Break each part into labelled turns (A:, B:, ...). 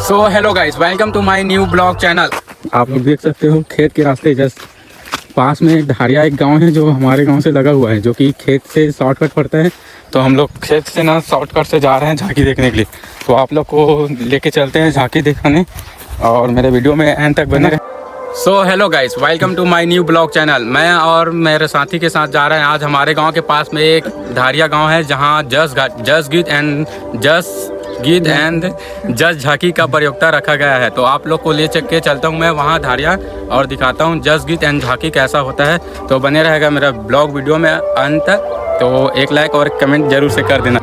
A: So hello guys, welcome to my new blog channel. आप लोग देख सकते हो खेत के रास्ते जस्ट पास में ढारिया एक गांव है जो हमारे गांव से लगा हुआ है, जो कि खेत से शॉर्टकट पड़ता है। तो हम लोग खेत से ना शॉर्टकट से जा रहे हैं झांकी देखने के लिए। तो आप लोग को लेके चलते हैं झांकी दिखाने और मेरे वीडियो में एंड तक बने रहे। So hello guys, welcome to my new blog channel. मैं और मेरे साथी के साथ जा रहे हैं आज हमारे गाँव के पास में एक ढारिया गाँव है, जहाँ गीत एंड जस झांकी का प्रयोक्ता रखा गया है। तो आप लोग को ले चल के चलता हूँ मैं वहाँ ढारिया और दिखाता हूँ जस गीत एंड झांकी कैसा होता है। तो बने रहेगा मेरा ब्लॉग वीडियो में अंत तक। तो एक लाइक और कमेंट जरूर से कर देना।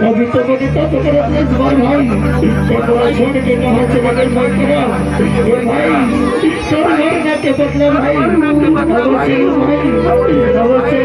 B: अभी तो मैंने तब कर अपने जुबान भाई छोड़ के कहा से बगल भाई करा भाई सब मारना के बदला भाई अवश्य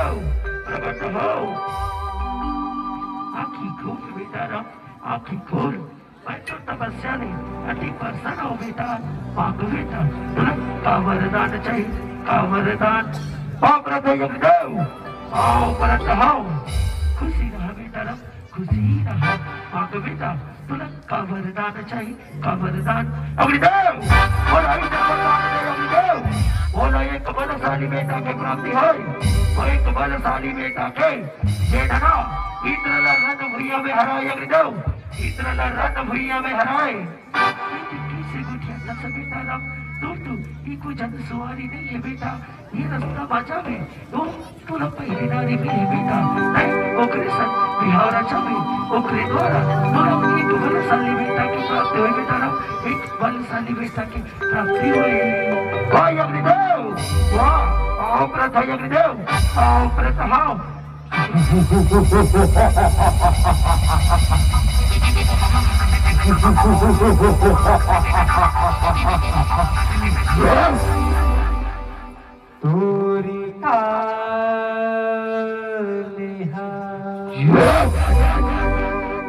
B: अग्निदेव प्रकट हो आखी खोल बेटा आखी खोल मैं तो तपस्या ने अति प्रसन्न हो बेटा मांग बेटा का वरदान चाहिए का वरदान पाप अग्निदेव आओ परत हो खुशी रहा बेटा खुशी रहा मांग बेटा तुला का वरदान चाहिए का वरदान अग्निदेव बोला अग्निदेव बोला एक बलशाली बेटा के प्राप्ति हो वो एक बलशाली बेटा के ये धना इंद्रला रण भुइया में हराए अग्निदेव इंद्रला रण भुइया में हराए किसी गुठिया दस बेटा राम तू इको जन सुवारी नहीं है बेटा ये रास्ता बाजा में तो तुला पहली नारी भी है बेटा नहीं ओकरे सन बिहार चाहे ओकरे द्वारा तुला एक बलशाली बेटा की प्राप्ति हुई बेटा राम एक बलशाली बेटा की प्राप्ति हुई वाह अग्निदेव वाह आओ प्रथा अग्निदेव आओ प्रथा आओ
C: दूरी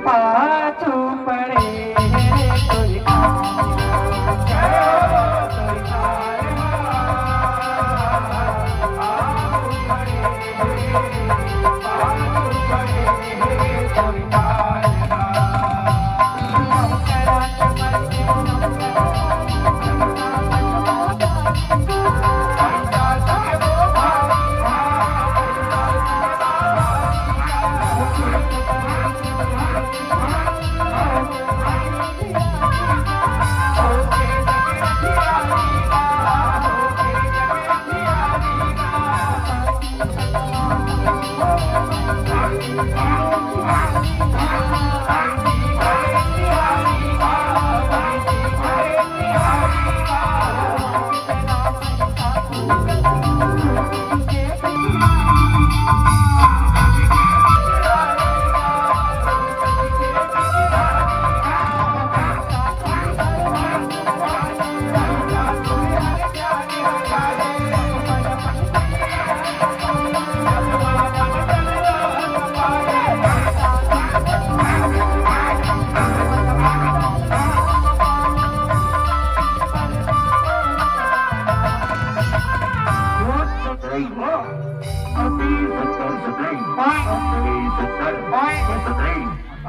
C: पाछू पड़े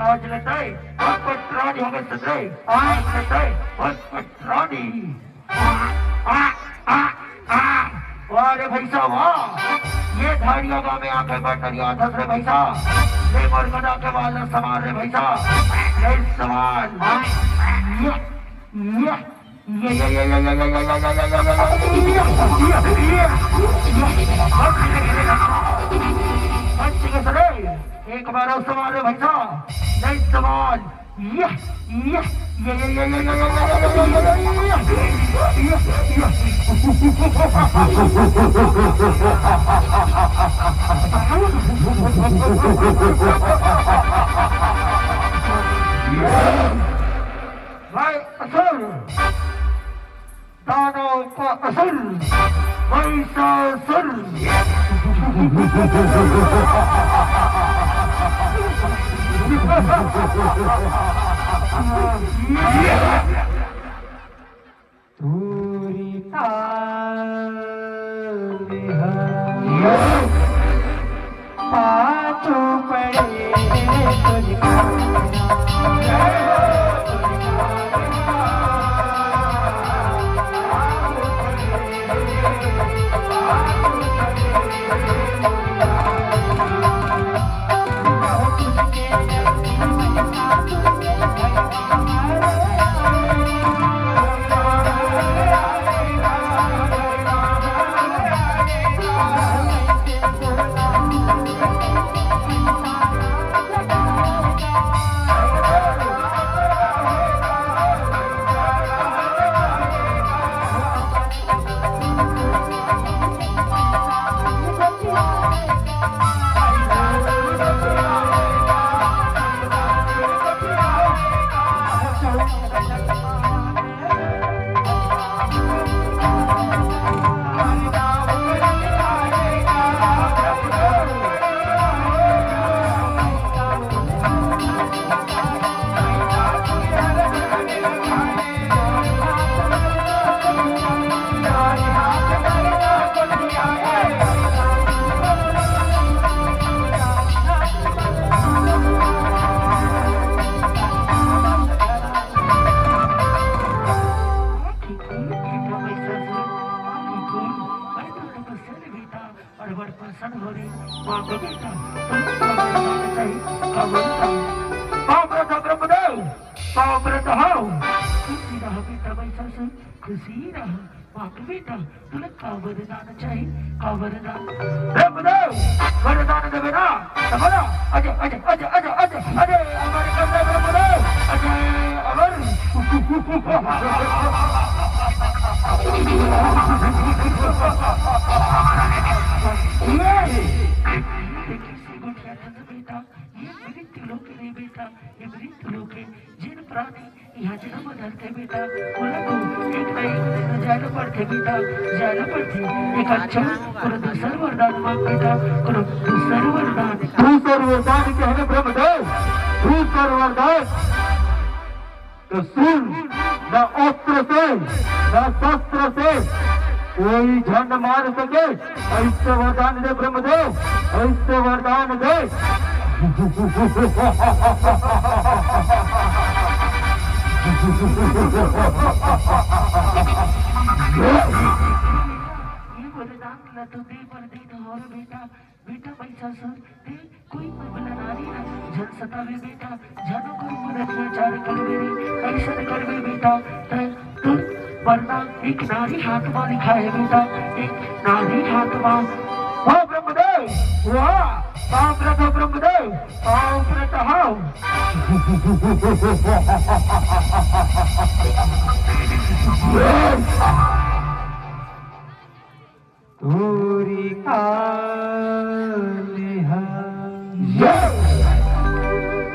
C: आज लेते पटरानी हमें सदे आज लेते पटरानी वारे भैसा वाह ये धारिया गाँव में आके बटरिया धस रे भैसा ये मरगना के वाला सवार रे भैसा ये सवाल एक बार सवाल है भैसा नहीं सवाल भाई असल दानव का असल वैसा असल दूरी पाछू पड़े
B: बेटा कावरदान चाहिए कावरदान पावरत ब्रह्मदेव पावरत हो खुशी रहा बेटा महिषासुर खुशी रहा मांग बेटा तुला कावरदान चाहिए कावरदान ब्रह्मदेव वरदान देवे ना तो बोला अजय अजय अजय अजय अजय अजय हमारे कंधे ब्रह्मदेव अजय अमर बेटा ये मृत्यु लोक रे बेटा ये मृत्यु लोक है जिन प्राणी यहाँ जन्म धरते बेटा उनको एक ना एक दिन जाना पड़ते बेटा जाना पड़ते एक अच्छा और दूसरा वरदान मांग बेटा और दूसरा वरदान कहने ब्रह्मदेव दूसरा वरदान तो सुन न अस्त्र से न शस्त्र से कोई झंड मार सके ऐसे वरदान दे ब्रह्मदेव ऐसे वरदान दे तो दे पर दे तो और बेटा बेटा महिषासुर दे कोई बला नारी ना जन सतावे बेटा जानो कर पर अत्याचार करवे रे ऐसा करवे बेटा तू वरना एक नारी हाथ में लिखा है बेटा एक नारी हाथ में हो ब्रह्मदेव वाह पावरत ब्रह्मदेव पावरत हो
C: पूरी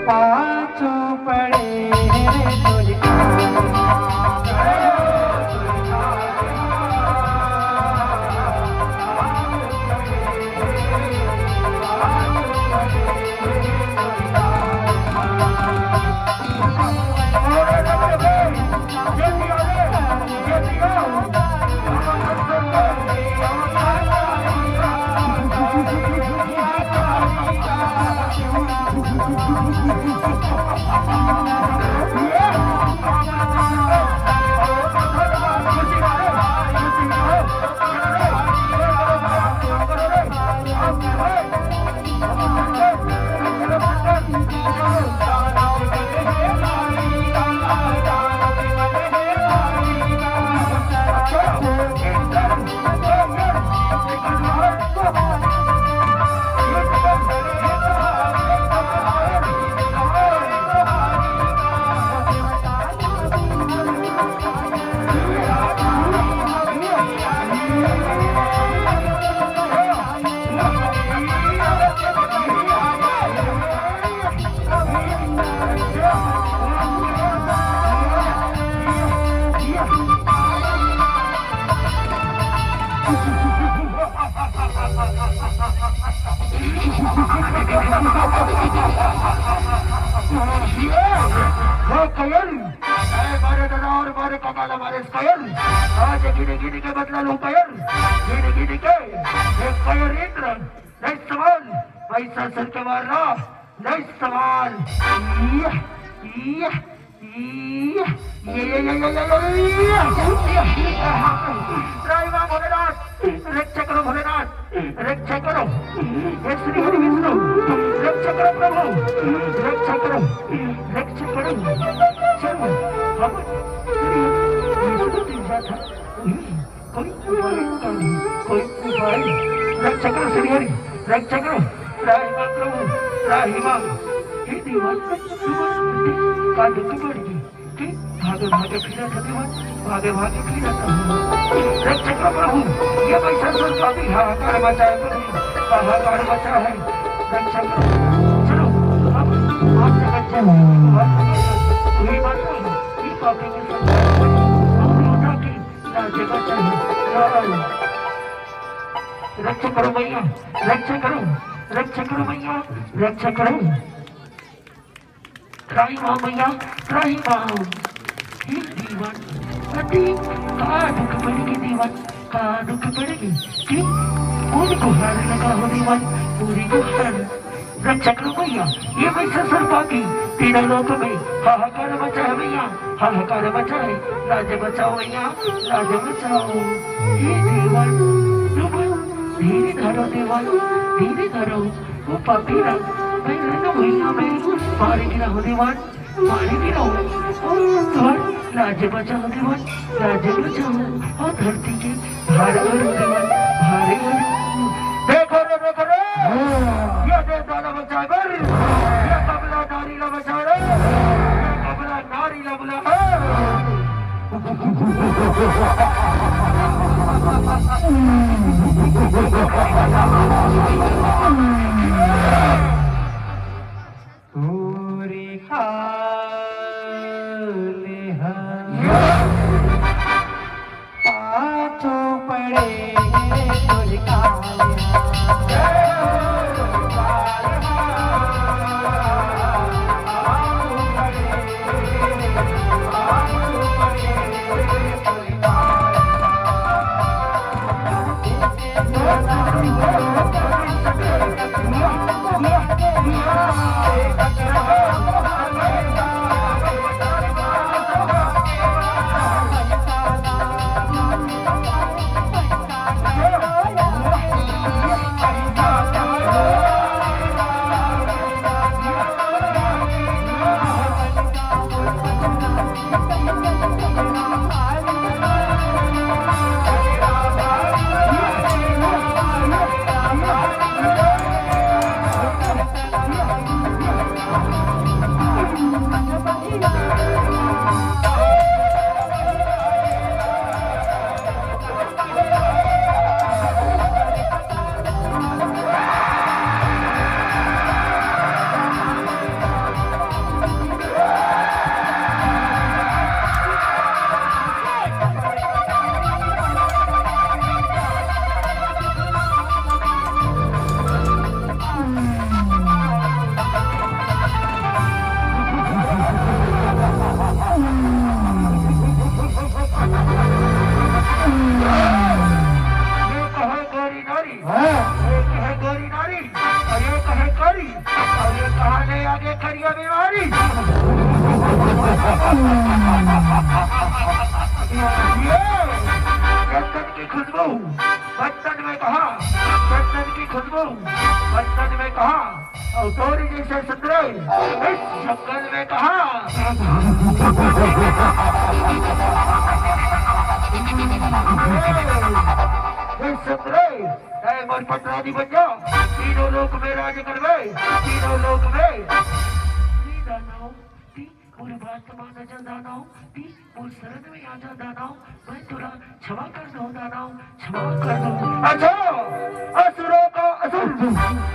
C: पाँचों पड़े के बदला लो कयर गिने के एक कयर इंद्र नहीं सवाल पैसा सर के मारना नहीं सवाल रक्षा करो भोलेनाथ रक्षा करो हे श्री हरि विष्णु रक्षा करो प्रभु रक्षा करो चलो हम कोई उपाय रक्षा करो श्री हरि रक्षा करो राहिमा प्रभु राहिमा हे दीवान का दुख बढ़ गई कि भागे भागे फिरा था दीवान भागे भागे फिरा था रक्षा करो प्रभु ये महिषासुर का भी हाहाकार मचा है प्रभु हाहाकार मचा है रक्षा करो चलो अब आप जगत चलो वही बात नहीं ये पापी के साथ रक्षा करो भैया रक्षा करो भैया रक्षा करो त्राही माँ भैया त्राही माँ दीवान अति का दुख पड़ेगी दीवान का दुख पड़ेगी क्यों पूरी को हार लगा हो दीवान पूरी को हार रक्षा करो भैया ये महिषासुर पापी तीनों लोक में हाहाकार मचा है भैया हाहाकार मचा है राज्य बचाओ भैया राज्य बचाओ ये दीवान धीरे धरो दीवान धीरे धरो वो पापीरा मैं तो भैया में मारे गिरा हो दीवान मारे गिरा हो और राज्य बचाओ दीवान राज्य बचाओ और धरती के भार और दीवान भारे और देखो रे ये दे दादा बचाए बर ये कबला नारी ला बचाए रे ये कबला नारी ला बुला पूरी खाली पाँचों पड़े पूरी चंदन की खुशबू बचपन में कहा चंदन की खुशबू बचपन में कहा और तोरी जैसे सुंदर इस जंगल में कहा इस सुंदर मन पटरानी बन जाओ तीनों लोक में राज करवे तीनों लोक में पूरी बात माना जा दानव ती और शरण में आ जा दानव मैं तुरा क्षमा कर दो दानव क्षमा कर दो अच्छा असुरों का असुर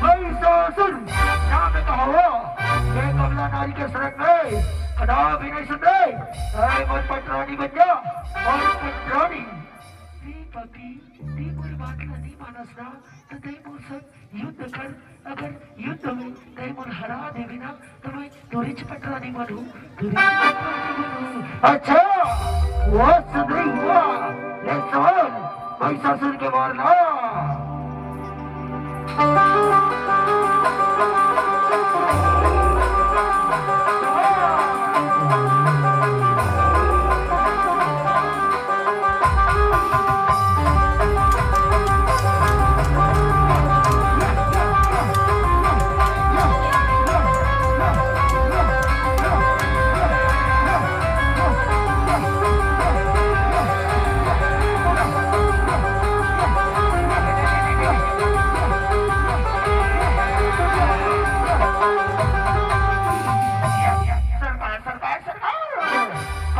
C: महिषासुर नाम कहो ये कमला नारी के शरण में कदा भी नहीं सुन रहे मन पटरानी बन जा मन पटरानी ती पति ती पूरी बात नहीं मानस ना तो ते मोर संग युद्ध कर अगर युद्ध में ते मोर हरा देवी ना तो मैं तोरी पटरानी बनूं अच्छा वो सदै हुआ ये सवाल महिषासुर के मारना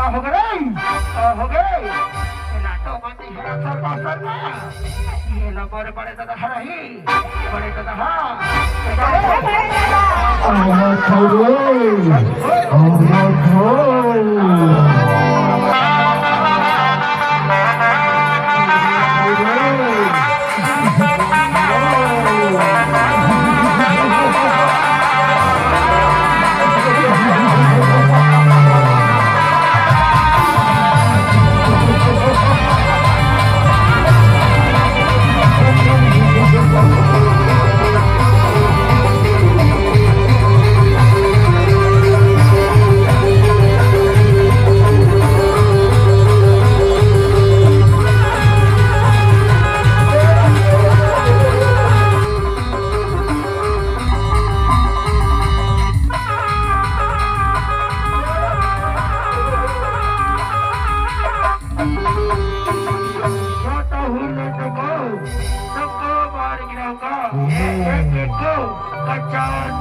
C: हो गए ये लो बड़े बड़े दादा हरही बड़े दादा हाँ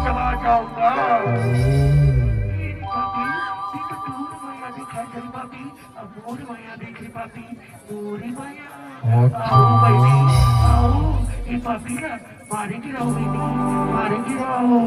C: चबा जाऊंगा मेरी पापी एक दूर माया दिखा चली पापी अब मोर माया देख रही पापी मोरी माया आओ बेटी आओ ये पापी ना मारेगी रहो बेटी मारेगी रहो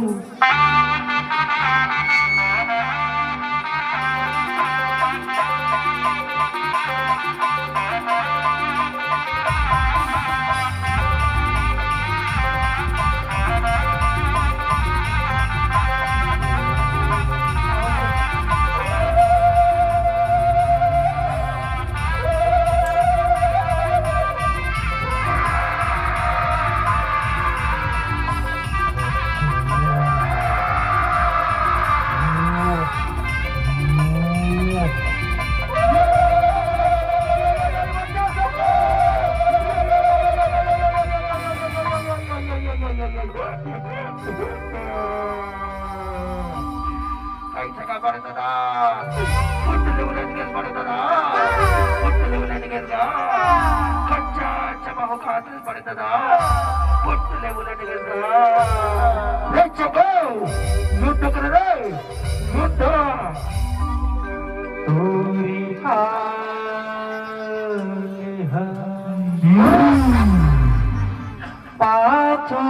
C: पाछो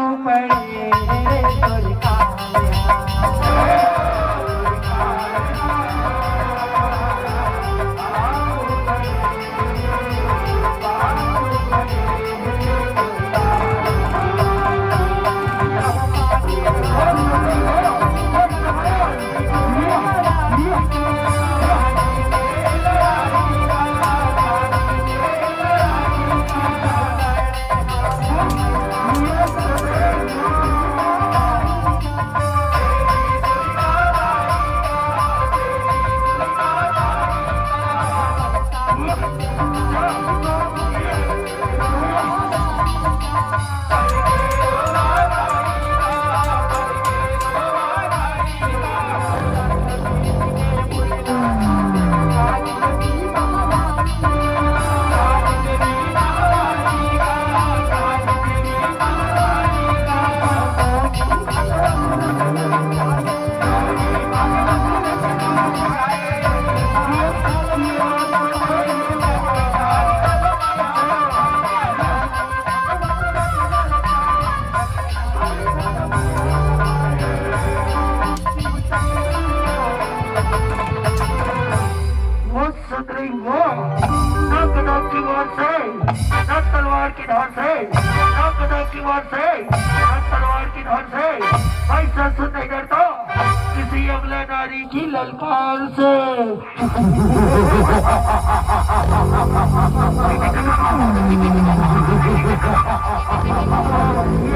C: किसी अबला नारी की ललकार से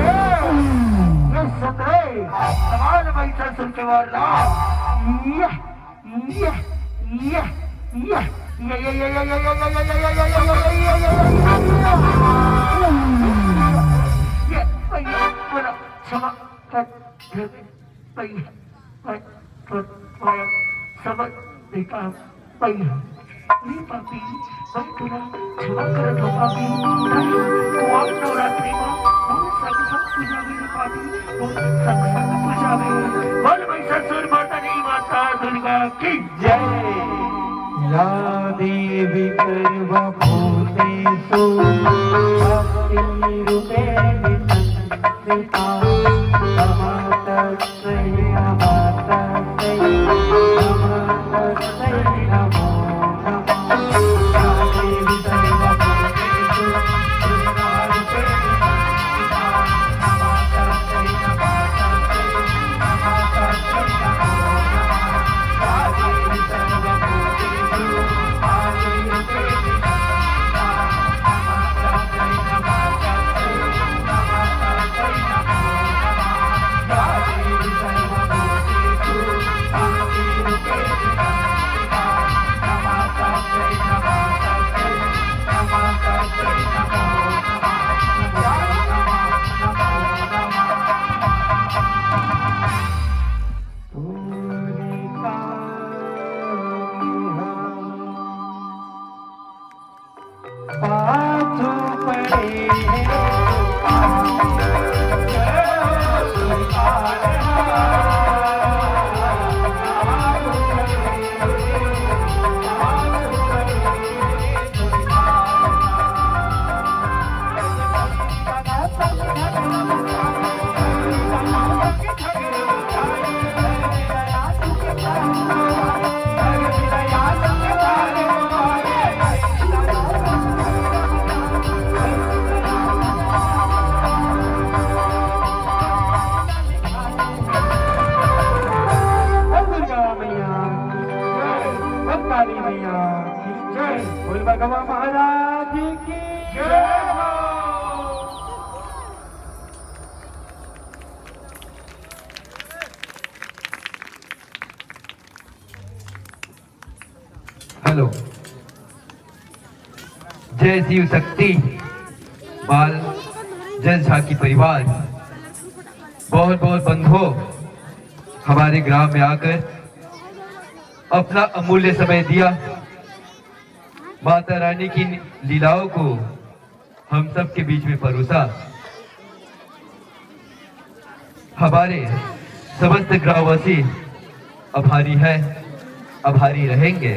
C: ये सतरे सवाल पैसा सुन के वाला सबक देखा पहिला मी पापी पण तुला क्षमा करत हो पापी कुवाक नवरात्रीમાં હું સંગ પૂજાવી રે પાપી હું સંગ પૂજાવી બોલ મહિષાસુર માતાની માતા दुर्गा की जय
D: या देवी सर्वभूतेषु भक्तिरूपेण संस्थिता नमस्तस्यै नमस्तस्यै नमस्तस्यै नमो नमः या देवी सर्वभूतेषु दुर्गारूपेण संस्थिता नमस्तस्यै नमस्तस्यै नमस्तस्यै नमो नमः बाबा महाराज की जय हो।
C: हेलो, जय शिव शक्ति बाल जल झांकी परिवार, बहुत बहुत बंधुओं, हमारे ग्राम में आकर अपना अमूल्य समय दिया, माता रानी की लीलाओं को हम सब के बीच में परोसा। हमारे समस्त ग्रामवासी आभारी है, आभारी रहेंगे।